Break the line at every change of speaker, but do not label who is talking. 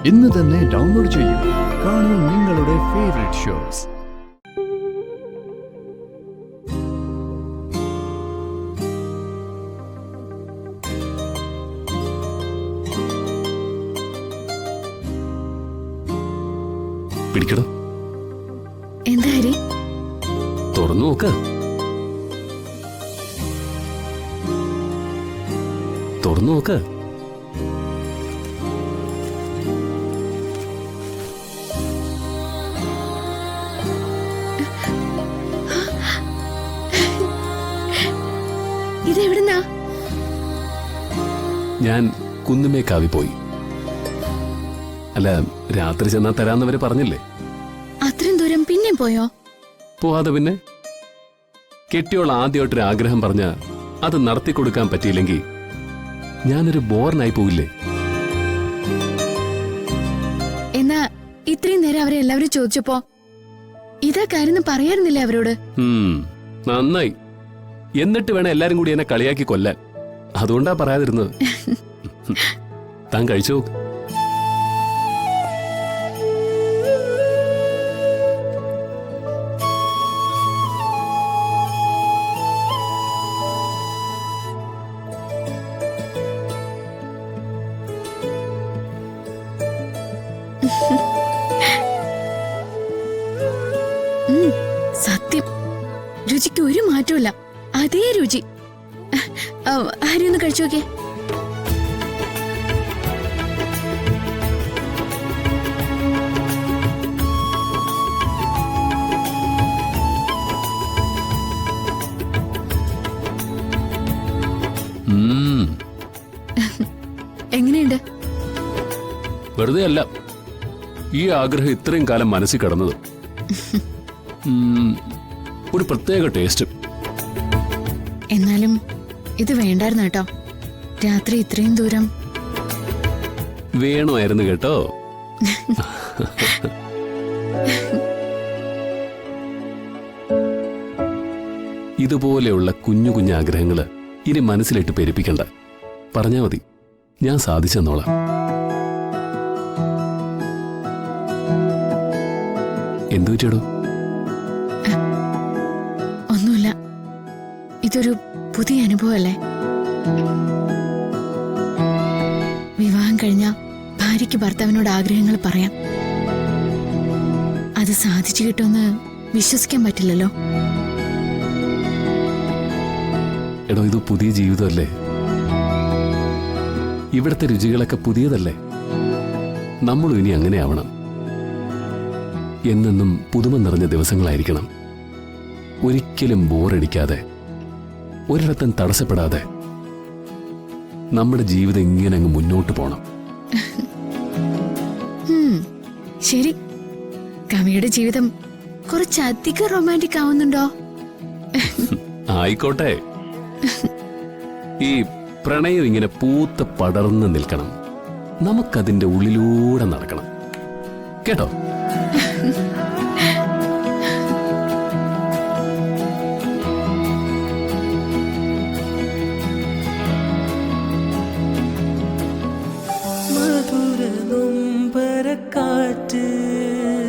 ഇന്ന് തന്നെ ഡൗൺലോഡ് ചെയ്യൂ. കാണൂ നിങ്ങളുടെ ഫേവറേറ്റ് ഷോസ്.
പിടിക്കണം.
എന്താ ഹരി?
തുറന്നു നോക്ക്. തുറന്നു നോക്ക്.
ഇതെവിടുന്നാ?
ഞാൻ കുന്നുമേക്കാവി പോയി. അല്ല, രാത്രി ചെന്നാ തരാന്നവര് പറഞ്ഞില്ലേ?
അത്രയും ദൂരം പിന്നെ പോയോ?
പോവാതെ പിന്നെ. കെട്ടിയോൾ ആദ്യമായിട്ടൊരു ആഗ്രഹം പറഞ്ഞ അത് നടത്തി കൊടുക്കാൻ പറ്റിയില്ലെങ്കിൽ ഞാനൊരു ബോറിനായി പോയില്ലേ?
എന്നാ ഇത്രയും നേരം അവരെ എല്ലാവരും ചോദിച്ചപ്പോ ഇതാ കാര്യം പറയാറുന്നില്ലേ അവരോട്?
നന്നായി. എന്നിട്ട് വേണം എല്ലാരും കൂടി എന്നെ കളിയാക്കി കൊല്ലാൻ. അതുകൊണ്ടാ പറയാതിരുന്നത്. താൻ കഴിച്ചു നോക്ക്.
സത്യം, രുചിക്ക് ഒരു മാറ്റമില്ല. അതേ രുചി. ആരും ഒന്ന് കഴിച്ചു നോക്കേ. എങ്ങനെയുണ്ട്?
വെറുതെ അല്ല ഈ ആഗ്രഹം ഇത്രയും കാലം മനസ്സിൽ കിടന്നത്. ഒരു പ്രത്യേക ടേസ്റ്റ്.
എന്നാലും ഇത് വേണ്ടായിരുന്നു കേട്ടോ. രാത്രി ഇത്രയും ദൂരം
വേണമായിരുന്നു കേട്ടോ. ഇതുപോലെയുള്ള കുഞ്ഞു കുഞ്ഞു ആഗ്രഹങ്ങള് ഇനി മനസ്സിലിട്ട് പെരുപ്പിക്കണ്ട. പറഞ്ഞാ മതി, ഞാൻ സാധിച്ചെന്നോളാം. എന്തു പറ്റിയടോ?
ഒന്നുമില്ല. ഇതൊരു പുതിയ അനുഭവമല്ലേ? വിവാഹം കഴിഞ്ഞ ഭാര്യയ്ക്ക് ഭർത്താവിനോട് ആഗ്രഹങ്ങൾ പറയാം. അത് സാധിച്ചു കിട്ടുമെന്ന് വിശ്വസിക്കാൻ പറ്റില്ലല്ലോ.
എടോ, ഇത് പുതിയ ജീവിതമല്ലേ? ഇവിടുത്തെ രുചികളൊക്കെ പുതിയതല്ലേ? നമ്മളും ഇനി അങ്ങനെ ആവണം. എന്നെന്നും പുതുമ നിറഞ്ഞ ദിവസങ്ങളായിരിക്കണം. ഒരിക്കലും ബോറടിക്കാതെ, ഒരിടത്തും തടസ്സപ്പെടാതെ നമ്മുടെ ജീവിതം ഇങ്ങനെ അങ്ങ് മുന്നോട്ട് പോണം.
ശരി, കവിയുടെ ജീവിതം കുറച്ചധികം റൊമാൻറ്റിക് ആവുന്നുണ്ടോ?
ആയിക്കോട്ടെ. ഈ പ്രണയം ഇങ്ങനെ പൂത്ത് പടർന്ന് നിൽക്കണം. നമുക്കതിന്റെ ഉള്ളിലൂടെ നടക്കണം കേട്ടോ.